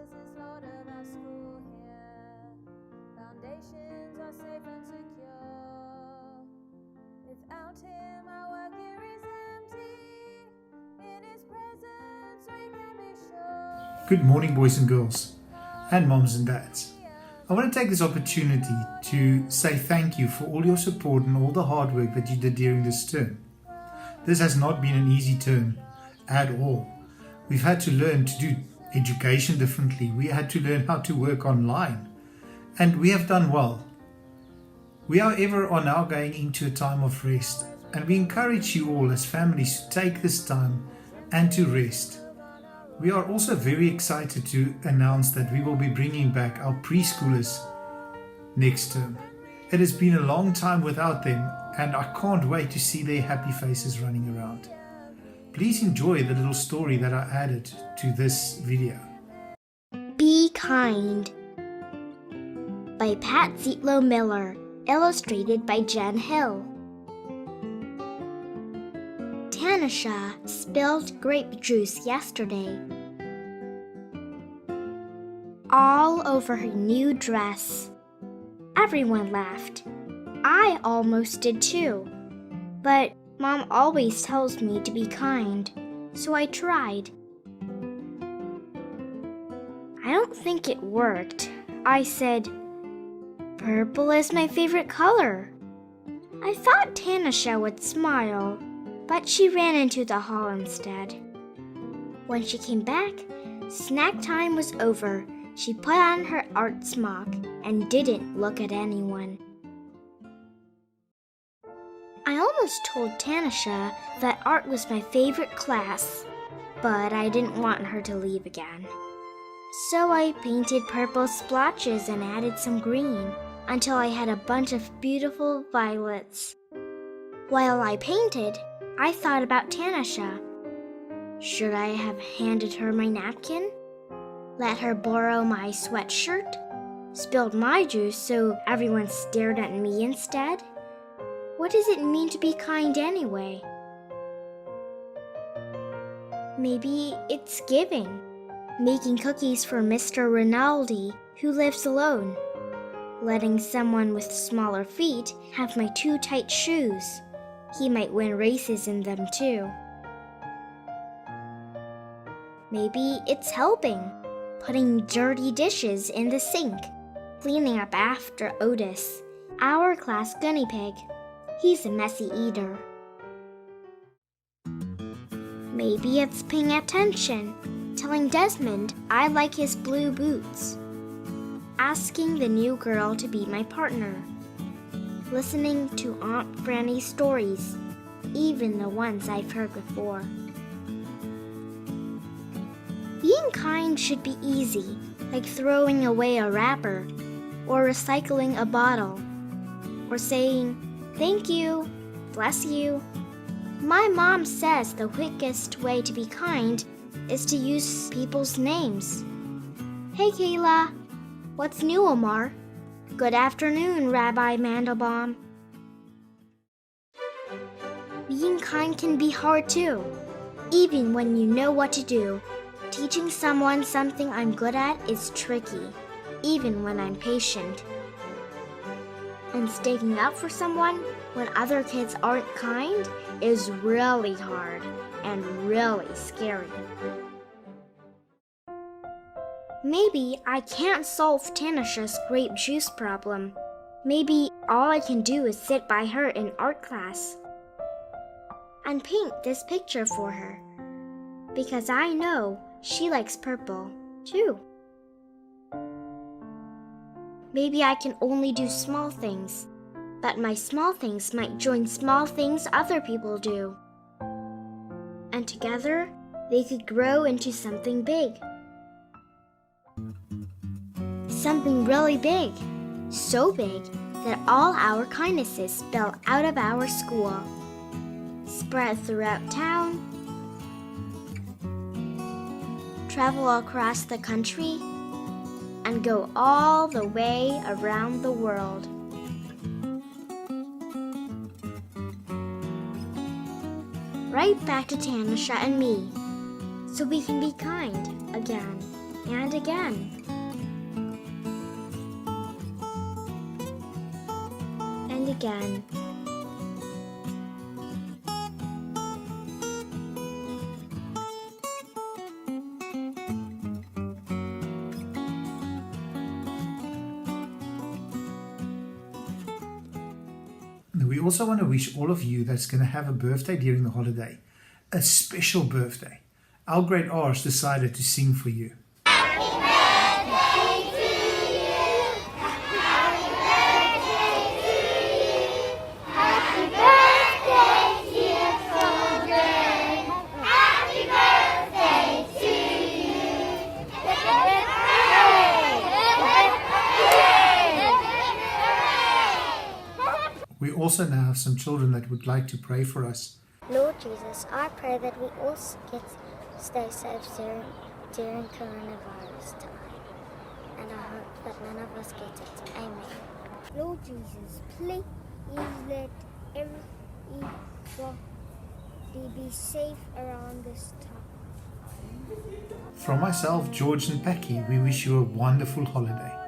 is Lord of our school here. Foundations are safe and secure. Without him, our work here is empty. In his presence, we can be sure. Good morning, boys and girls, and moms and dads. I want to take this opportunity to say thank you for all your support and all the hard work that you did during this term. This has not been an easy term at all. We've had to learn to do education differently. We had to learn how to work online, and we have done well. We however are now going into a time of rest, and we encourage you all as families to take this time and to rest. We are also very excited to announce that we will be bringing back our preschoolers next term. It has been a long time without them, and I can't wait to see their happy faces running around. Please enjoy the little story that I added to this video. Be Kind by Pat Zietlow Miller, illustrated by Jen Hill. Tanisha spilled grape juice yesterday all over her new dress. Everyone laughed. I almost did too, but Mom always tells me to be kind, so I tried. I don't think it worked. I said, "Purple is my favorite color." I thought Tanisha would smile, but she ran into the hall instead. When she came back, snack time was over. She put on her art smock and didn't look at anyone. I almost told Tanisha that art was my favorite class, but I didn't want her to leave again. So I painted purple splotches and added some green until I had a bunch of beautiful violets. While I painted, I thought about Tanisha. Should I have handed her my napkin? Let her borrow my sweatshirt? Spilled my juice so everyone stared at me instead? What does it mean to be kind anyway? Maybe it's giving. Making cookies for Mr. Rinaldi, who lives alone. Letting someone with smaller feet have my too tight shoes. He might win races in them too. Maybe it's helping. Putting dirty dishes in the sink. Cleaning up after Otis, our class guinea pig. He's a messy eater. Maybe it's paying attention. Telling Desmond I like his blue boots. Asking the new girl to be my partner. Listening to Aunt Franny's stories, even the ones I've heard before. Being kind should be easy, like throwing away a wrapper, or recycling a bottle, or saying, "Thank you, bless you." My mom says the quickest way to be kind is to use people's names. Hey Kayla, what's new, Omar? Good afternoon, Rabbi Mandelbaum. Being kind can be hard too, even when you know what to do. Teaching someone something I'm good at is tricky, even when I'm patient. And sticking up for someone when other kids aren't kind is really hard and really scary. Maybe I can't solve Tanisha's grape juice problem. Maybe all I can do is sit by her in art class and paint this picture for her, because I know she likes purple too. Maybe I can only do small things, but my small things might join small things other people do. And together, they could grow into something big. Something really big. So big that all our kindnesses spill out of our school. Spread throughout town. Travel across the country. And go all the way around the world. Right back to Tanisha and me, so we can be kind again. And again. And again. We also want to wish all of you that's going to have a birthday during the holiday a special birthday. Our grade R's decided to sing for you. We also now have some children that would like to pray for us. Lord Jesus, I pray that we all stay safe during coronavirus time. And I hope that none of us get it. Amen. Lord Jesus, please let everybody be safe around this time. From myself, George and Becky, we wish you a wonderful holiday.